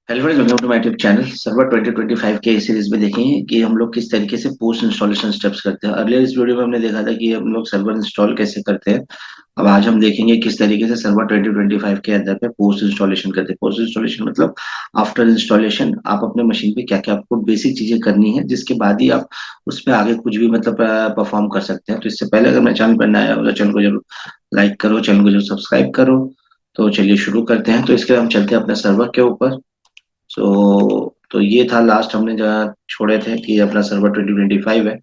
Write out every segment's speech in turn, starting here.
Hello friends, welcome to my YouTube channel. Server 2025 के इस series में देखेंगे कि हम लोग किस तरीके से पोस्ट इंस्टॉलेशन स्टेप्स करते हैं। अर्लियर इस वीडियो में हमने देखा था कि हम लोग सर्वर इंस्टॉल कैसे करते हैं। अब आज हम देखेंगे किस तरीके से सर्वर 2025 के अंदर पे पोस्ट इंस्टॉलेशन करते हैं। पोस्ट इंस्टॉलेशन मतलब आफ्टर इंस्टॉलेशन आप अपने मशीन पे क्या क्या आपको बेसिक चीजें करनी है, जिसके बाद ही आप उस पर आगे कुछ भी मतलब परफॉर्म कर सकते हैं। तो इससे पहले अगर मैं चैनल पर नया है तो चैनल को जरूर लाइक करो, चैनल को जरूर सब्सक्राइब करो। तो चलिए शुरू करते हैं। तो इसके बाद हम चलते हैं अपने सर्वर के ऊपर। तो ये था लास्ट हमने जहाँ छोड़े थे कि अपना सर्वर 2025 है।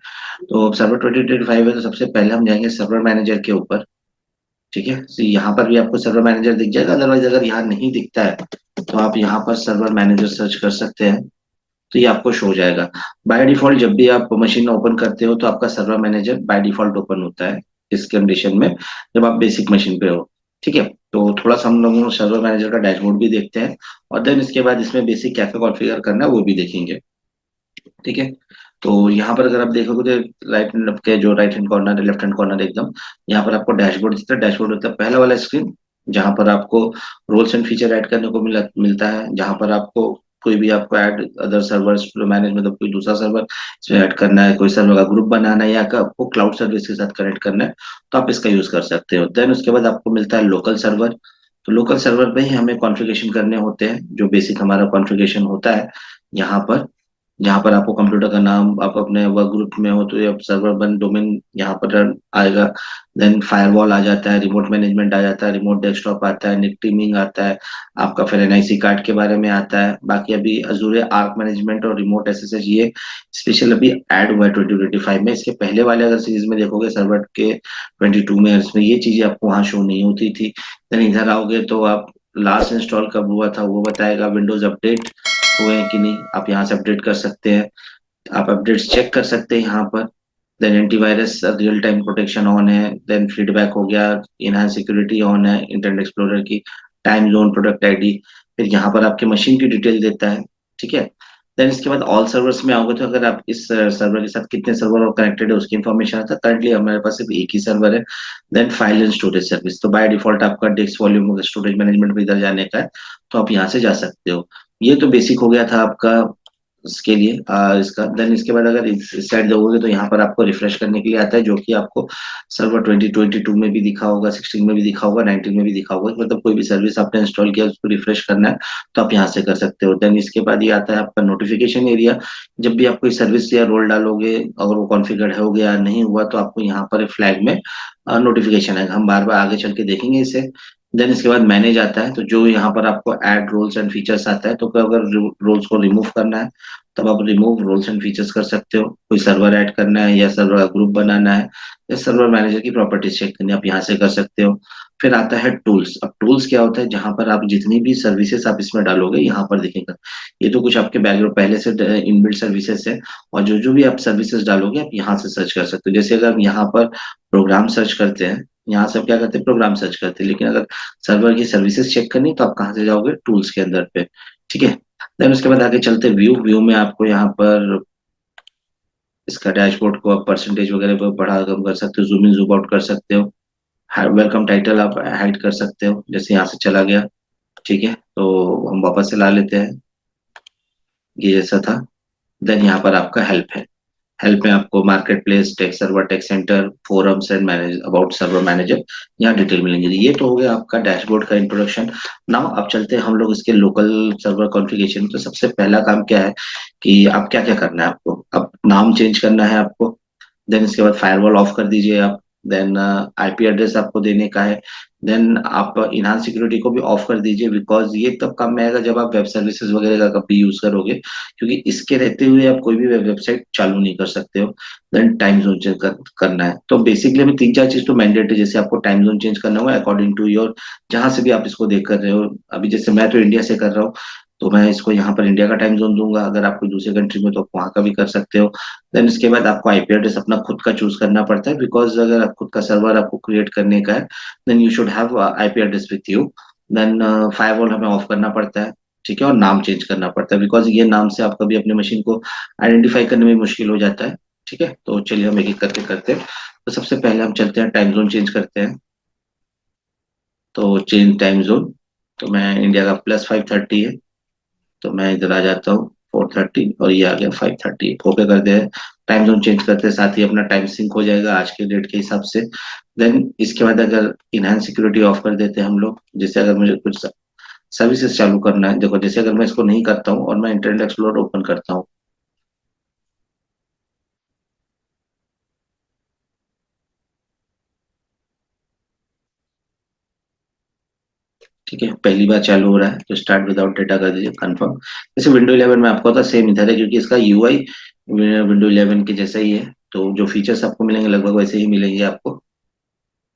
तो अब सर्वर 2025 है तो सबसे पहले हम जाएंगे सर्वर मैनेजर के ऊपर। ठीक है, तो यहाँ पर भी आपको सर्वर मैनेजर दिख जाएगा। अदरवाइज अगर यहाँ नहीं दिखता है तो आप यहाँ पर सर्वर मैनेजर सर्च कर सकते हैं, तो ये आपको शो हो जाएगा। बाय डिफॉल्ट जब भी आप मशीन ओपन करते हो तो आपका server manager by default open होता है इस कंडीशन में, जब आप बेसिक मशीन पे हो। ठीक है, तो थोड़ा सा हम लोग सर्वर मैनेजर का डैशबोर्ड भी देखते हैं, और देन इसके बाद इसमें बेसिक क्या क्या कॉन्फ़िगर करना है वो भी देखेंगे। ठीक है, तो यहाँ पर अगर आप देखोगे तो राइट के जो राइट हैंड कॉर्नर है, लेफ्ट हैंड कॉर्नर एकदम, यहाँ पर आपको डैशबोर्ड दिखता है। डैशबोर्ड होता है पहला वाला स्क्रीन, जहाँ पर आपको रोल्स एंड फीचर ऐड करने को मिलता है, जहाँ पर आपको कोई भी आपको ऐड अदर सर्वर्स मैनेज मतलब कोई दूसरा सर्वर इसमें ऐड करना है, कोई सर्वर का ग्रुप बनाना है या आपको क्लाउड सर्विस के साथ कनेक्ट करना है, तो आप इसका यूज कर सकते हो। देन उसके बाद आपको मिलता है लोकल सर्वर। तो लोकल सर्वर पे ही हमें कॉन्फ़िगरेशन करने होते हैं, जो बेसिक हमारा कॉन्फ़िगरेशन होता है यहाँ पर। जहाँ पर आपको कंप्यूटर का नाम, आप अपने वर्क ग्रुप में हो तो ये सर्वर बन डोमेन यहाँ पर आएगा। देन फायरवॉल आ जाता है, रिमोट मैनेजमेंट आ जाता है, रिमोट डेस्कटॉप आता है, निक टीमिंग आता है, आपका फिर एनआईसी कार्ड के बारे में आता है। बाकी अभी अजूरे आर्क मैनेजमेंट और रिमोट एसएसएच ये स्पेशल अभी ऐड हुआ है 2025 में। इसके पहले वाले अगर सीरीज में देखोगे सर्वर के 22 में, इसमें ये चीजें आपको वहाँ शो नहीं होती थी। देन इधर आओगे तो आप लास्ट इंस्टॉल कब हुआ था वो बताएगा, विंडोज अपडेट हुए हैं कि नहीं, आप यहाँ से अपडेट कर सकते हैं। आप अपडेट्स चेक कर सकते हैं यहाँ पर। Then antivirus real time protection on है, देन फीडबैक हो गया, इनहांस सिक्योरिटी ऑन है, इंटरनेट एक्सप्लोरर की टाइम जोन प्रोडक्ट आईडी, फिर यहाँ पर आपके मशीन की डिटेल देता है। ठीक है, देन इसके बाद ऑल सर्वर्स में आओगे तो अगर आप इस सर्वर के साथ कितने सर्वर और कनेक्टेड है उसकी इन्फॉर्मेशन आता है। करंटली हमारे पास सिर्फ एक ही सर्वर है। Then file and storage service, तो बाय डिफॉल्ट आपका डिस्क वॉल्यूम स्टोरेज मैनेजमेंट में इधर जाने का है, तो आप यहाँ से जा सकते हो। ये तो बेसिक हो गया था आपका इसके लिए इसका। देन इसके बाद अगर इस साइड जाओगे तो यहाँ पर आपको रिफ्रेश करने के लिए आता है, जो कि आपको सर्वर 2022 में भी दिखा होगा, 16 में भी दिखा होगा, 19 में भी दिखा होगा। मतलब कोई भी सर्विस आपने इंस्टॉल किया उसको रिफ्रेश करना है तो आप यहाँ से कर सकते हो। देन इसके बाद ये आता है आपका नोटिफिकेशन एरिया। जब भी आप कोई सर्विस या रोल डालोगे, अगर वो कॉन्फ़िगर्ड हो गया नहीं हुआ तो आपको यहाँ पर फ्लैग में नोटिफिकेशन आएगा। हम बार बार आगे चल के देखेंगे इसे। देन इसके बाद मैनेज आता है, तो जो यहाँ पर आपको ऐड रोल्स एंड फीचर्स आता है, तो अगर रोल्स को रिमूव करना है तब आप रिमूव रोल्स एंड फीचर्स कर सकते हो। कोई सर्वर ऐड करना है या सर्वर का ग्रुप बनाना है या सर्वर मैनेजर की प्रॉपर्टीज चेक करनी है, आप यहाँ से कर सकते हो। फिर आता है टूल्स। अब टूल्स क्या होता है, जहां पर आप जितनी भी सर्विसेज आप इसमें डालोगे यहाँ पर दिखेगा। ये तो कुछ आपके बैकग्राउंड पहले से इनबिल्ट सर्विसेज है, और जो जो भी आप सर्विसेज डालोगे आप यहाँ से सर्च कर सकते हो। जैसे अगर हम यहाँ पर प्रोग्राम सर्च करते हैं, यहाँ से आप क्या करते हैं प्रोग्राम सर्च करते हैं, लेकिन अगर सर्वर की सर्विसेज चेक करनी तो आप कहाँ से जाओगे, टूल्स के अंदर पे। ठीक है, देन उसके बाद आगे चलते व्यू। व्यू में आपको यहाँ पर इसका डैशबोर्ड को आप परसेंटेज वगैरह पर बढ़ा कम कर सकते हो, जूम इन जूम आउट कर सकते हो। वेलकम टाइटल आप हाइड कर सकते हो, जैसे यहाँ से चला गया। ठीक है, तो हम वापस से ला लेते हैं, ये जैसा था। देन यहाँ पर आपका हेल्प है। हेल्प में आपको market place, tech server, tech centre, forums and manage about server manager, यहाँ डिटेल मिलेंगे। ये तो हो गया आपका डैशबोर्ड का इंट्रोडक्शन। नाउ अब चलते हैं हम लोग इसके लोकल सर्वर कॉन्फ़िगरेशन। तो सबसे पहला काम क्या है कि आप क्या क्या करना है, आपको अब नाम चेंज करना है आपको। देन इसके बाद फायरवॉल ऑफ कर दीजिए आप। देन आईपी एड्रेस आपको देने का है। देन आप इनहांस सिक्योरिटी को भी ऑफ कर दीजिए, बिकॉज ये तब काम में आएगा जब आप वेब सर्विसेज वगैरह का कभी यूज करोगे, क्योंकि इसके रहते हुए आप कोई भी वेबसाइट चालू नहीं कर सकते हो। देन टाइम जोन चेंज करना है। तो बेसिकली हमें तीन चार चीज तो मैंडेटरी, जैसे आपको टाइम जोन चेंज करना होगा अकॉर्डिंग टू योर, जहां से भी आप इसको देख कर रहे हो। अभी जैसे मैं तो इंडिया से कर रहा हूँ, तो मैं इसको यहाँ पर इंडिया का टाइम जोन दूंगा। अगर आप कोई दूसरे कंट्री में तो आप वहाँ का भी कर सकते हो। देन इसके बाद आपको आईपी एड्रेस अपना खुद का चूज करना पड़ता है, बिकॉज अगर आप खुद का सर्वर आपको क्रिएट करने का है, then you should have IP address with you. Then firewall हमें ऑफ करना पड़ता है। ठीक है, और नाम चेंज करना पड़ता है, बिकॉज ये नाम से आप कभी अपने मशीन को आइडेंटिफाई करने में मुश्किल हो जाता है। ठीक है, तो चलिए हम एक एक करके करते हैं। तो सबसे पहले हम चलते हैं टाइम जोन चेंज करते हैं। तो चेंज टाइम जोन, तो मैं इंडिया का +5:30 है। तो मैं इधर आ जाता हूँ 4:30 और ये आ गया 5:30। ओके कर दे, टाइम जोन चेंज करते हैं, साथ ही अपना टाइम सिंक हो जाएगा आज के डेट के हिसाब से। देन इसके बाद अगर इनहैंस सिक्योरिटी ऑफ कर देते हैं हम लोग, जैसे अगर मुझे कुछ सर्विसेज चालू करना है, देखो जैसे अगर मैं इसको नहीं करता हूँ और मैं इंटरनेट एक्सप्लोरर ओपन करता हूँ, ठीक है, पहली बार चालू हो रहा है तो स्टार्ट विदाउट डेटा कर दीजिए, कंफर्म। जैसे विंडो 11 में आपको था सेम इधर है, क्योंकि इसका यूआई विंडो 11 के जैसा ही है, तो जो फीचर्स आपको मिलेंगे लगभग वैसे ही मिलेंगे आपको।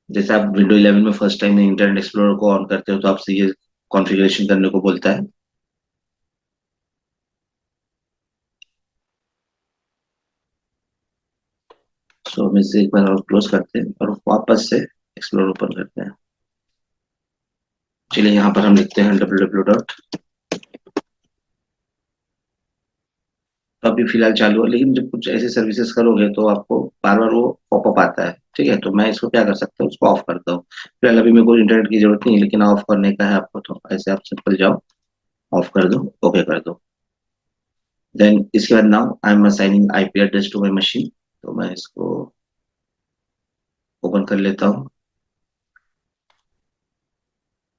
जैसे आप विंडो 11 में फर्स्ट टाइम इंटरनेट एक्सप्लोरर को ऑन करते हो तो आपसे ये कॉन्फ़िगरेशन करने को बोलता है। सो हम इसे एक बार और क्लोज करते हैं और वापस से एक्सप्लोर ओपन करते हैं। चलिए यहाँ पर हम लिखते हैं www। तो अभी फिलहाल चालू है, लेकिन जब कुछ ऐसे सर्विसेज करोगे तो आपको बार बार वो पॉपअप आता है, ठीक है। तो मैं इसको क्या कर सकता हूँ, उसको ऑफ करता हूँ। फिलहाल अभी मेरे को इंटरनेट की जरूरत नहीं है, लेकिन ऑफ करने का है आपको, तो ऐसे आप सिंपल जाओ, ऑफ कर दो, ओके कर दो। देन इसके बाद now I am assigning IP address to my machine. तो मैं इसको ओपन कर लेता हूँ,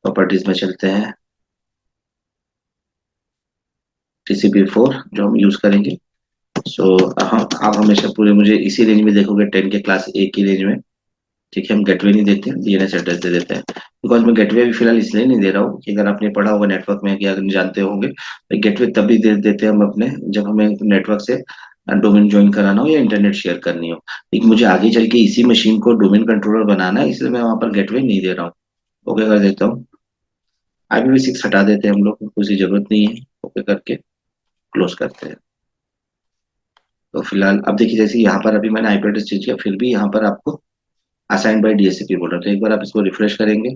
प्रॉपर्टीज में चलते हैं, TCP/4 जो हम यूज करेंगे। सो हम आप हमेशा पूरे मुझे इसी रेंज में देखोगे, 10 के क्लास ए की रेंज में, ठीक है। हम गेटवे नहीं देते हैं, डीएनएस एड्रेस दे देते हैं। बिकॉज मैं गेटवे भी फिलहाल इसलिए नहीं दे रहा हूँ कि अगर आपने पढ़ा होगा नेटवर्क में, कि अगर जानते होंगे तो गेटवे तभी दे देते हैं हम अपने, जब हमें नेटवर्क से डोमेन ज्वाइन कराना हो या इंटरनेट शेयर करनी हो। लेकिन मुझे आगे चल के इसी मशीन को डोमेन कंट्रोलर बनाना है, इसलिए मैं वहां पर गेटवे नहीं दे रहा हूँ। ओके कर देता हूँ। IPv6 हटा देते हैं हम लोग, उसकी जरूरत नहीं है। ओके करके क्लोज करते हैं। तो फिलहाल अब देखिए, जैसे यहाँ पर अभी मैंने आईपी एड्रेस चेंज किया, फिर भी यहाँ पर आपको असाइंड बाय DHCP बोल रहा है। तो एक बार आप इसको रिफ्रेश करेंगे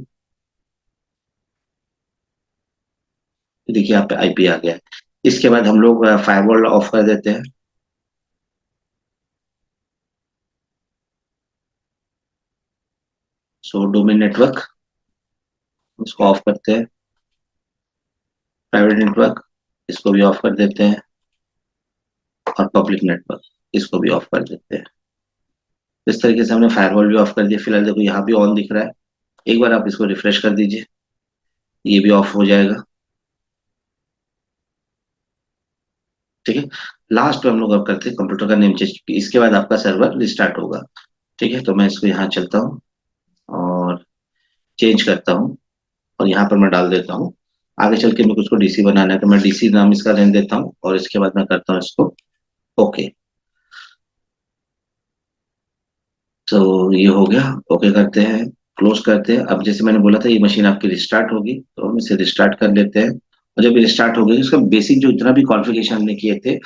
तो देखिए यहाँ पे आईपी आ गया है। इसके बाद हम लोग फायरवॉल ऑफ कर देते हैं। सो डोमेन नेटवर्क इसको ऑफ करते हैं, प्राइवेट नेटवर्क इसको भी ऑफ कर देते हैं, और पब्लिक नेटवर्क इसको भी ऑफ कर देते हैं। इस तरीके से हमने फायरवॉल भी ऑफ कर दिया। फिलहाल देखो यहाँ भी ऑन दिख रहा है। एक बार आप इसको रिफ्रेश कर दीजिए, ये भी ऑफ हो जाएगा, ठीक है। लास्ट में हम लोग अब करते हैं कंप्यूटर का नेम चेंज, इसके बाद आपका सर्वर रिस्टार्ट होगा, ठीक है। तो मैं इसको यहाँ चलता हूँ और चेंज करता हूँ, और यहाँ पर मैं डाल देता हूँ। आगे चल के मेरे को उसको डीसी बनाना है, तो मैं डीसी नाम इसका रहने देता हूँ, और इसके बाद मैं करता हूँ इसको ओके। तो ये हो गया, ओके करते हैं, क्लोज करते हैं। अब जैसे मैंने बोला था ये मशीन आपकी रिस्टार्ट होगी, तो हम इसे रिस्टार्ट कर लेते हैं। और जब ये रिस्टार्ट हो गई, उसका बेसिक जो इतना भी कॉन्फ़िगरेशन हमने किए थे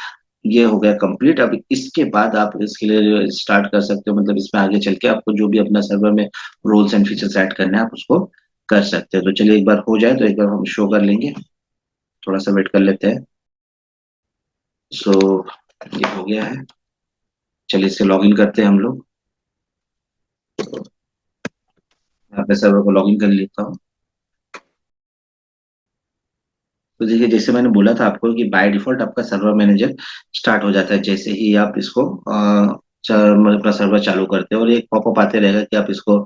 ये हो गया कंप्लीट। अब इसके बाद आप इसके लिए स्टार्ट कर सकते हो, मतलब इसमें आगे चल के आपको जो भी अपना सर्वर में रोल्स एंड फीचर्स ऐड करने हैं आप उसको कर सकते हो। तो चलिए एक बार हो जाए तो एक बार हम शो कर लेंगे, थोड़ा सा वेट कर लेते हैं। सो ये हो गया है, चलिए इससे लॉग इन करते हैं हम लोग। मैं अपने सर्वर को लॉग इन कर लेता हूँ। तो देखिए जैसे मैंने बोला था आपको कि बाय डिफॉल्ट आपका सर्वर मैनेजर स्टार्ट हो जाता है जैसे ही आप इसको मतलब अपना सर्वर चालू करते हो, और एक पॉपअप आते रहेगा कि आप इसको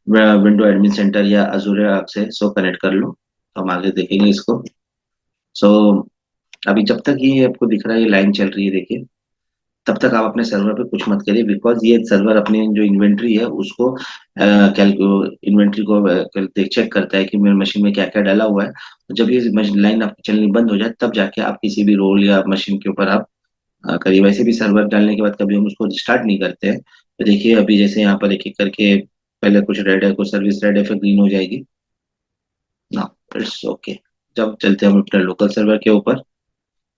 विंडो एडमिन सेंटर या अजूर से सो कनेक्ट कर लो। तो हम आगे देखेंगे इसको। सो अभी जब तक ये आपको दिख रहा है, ये लाइन चल रही है देखिए, तब तक आप अपने सर्वर पे कुछ मत करिए, बिकॉज ये सर्वर अपनी जो इन्वेंट्री है उसको कैलकु इन्वेंट्री को देख चेक करता है कि मेरे मशीन में क्या क्या डाला हुआ है। तो जब ये लाइन आपकी चलनी बंद हो जाए तब जाके आप किसी भी रोल या मशीन के ऊपर आप करिए। वैसे भी सर्वर डालने के बाद कभी हम उसको स्टार्ट नहीं करते हैं। तो देखिए अभी जैसे यहाँ पर एक एक करके पहले कुछ रेड है, कुछ सर्विस रेड है, फिर ग्रीन हो जाएगी ना, इट्स ओके। जब चलते हैं हम अपने लोकल सर्वर के ऊपर,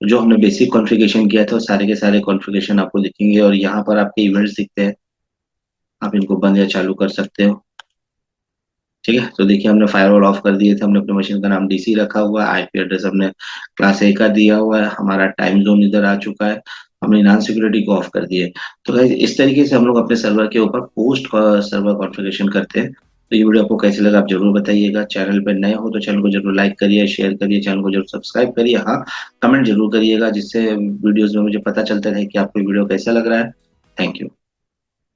जो हमने बेसिक कॉन्फ़िगरेशन किया था वो सारे के सारे कॉन्फ़िगरेशन आपको दिखेंगे, और यहाँ पर आपके इवेंट्स दिखते हैं, आप इनको बंद या चालू कर सकते हो, ठीक है। तो देखिए हमने फायरवॉल ऑफ कर दिए थे, हमने अपने मशीन का नाम डीसी रखा हुआ है, आईपी एड्रेस हमने क्लास ए का दिया हुआ है, हमारा टाइम जोन इधर आ चुका है, हमने नॉन सिक्योरिटी को ऑफ कर दिए। तो गाइस इस तरीके से हम लोग अपने सर्वर के ऊपर पोस्ट सर्वर कॉन्फ़िगरेशन करते हैं। तो ये वीडियो आपको कैसे लगा आप जरूर बताइएगा। चैनल पे नए हो तो चैनल को जरूर लाइक करिए, शेयर करिए, चैनल को जरूर सब्सक्राइब करिए। हाँ, कमेंट जरूर करिएगा, जिससे वीडियोस में मुझे पता चलता रहे कि आपको वीडियो कैसा लग रहा है। Thank you.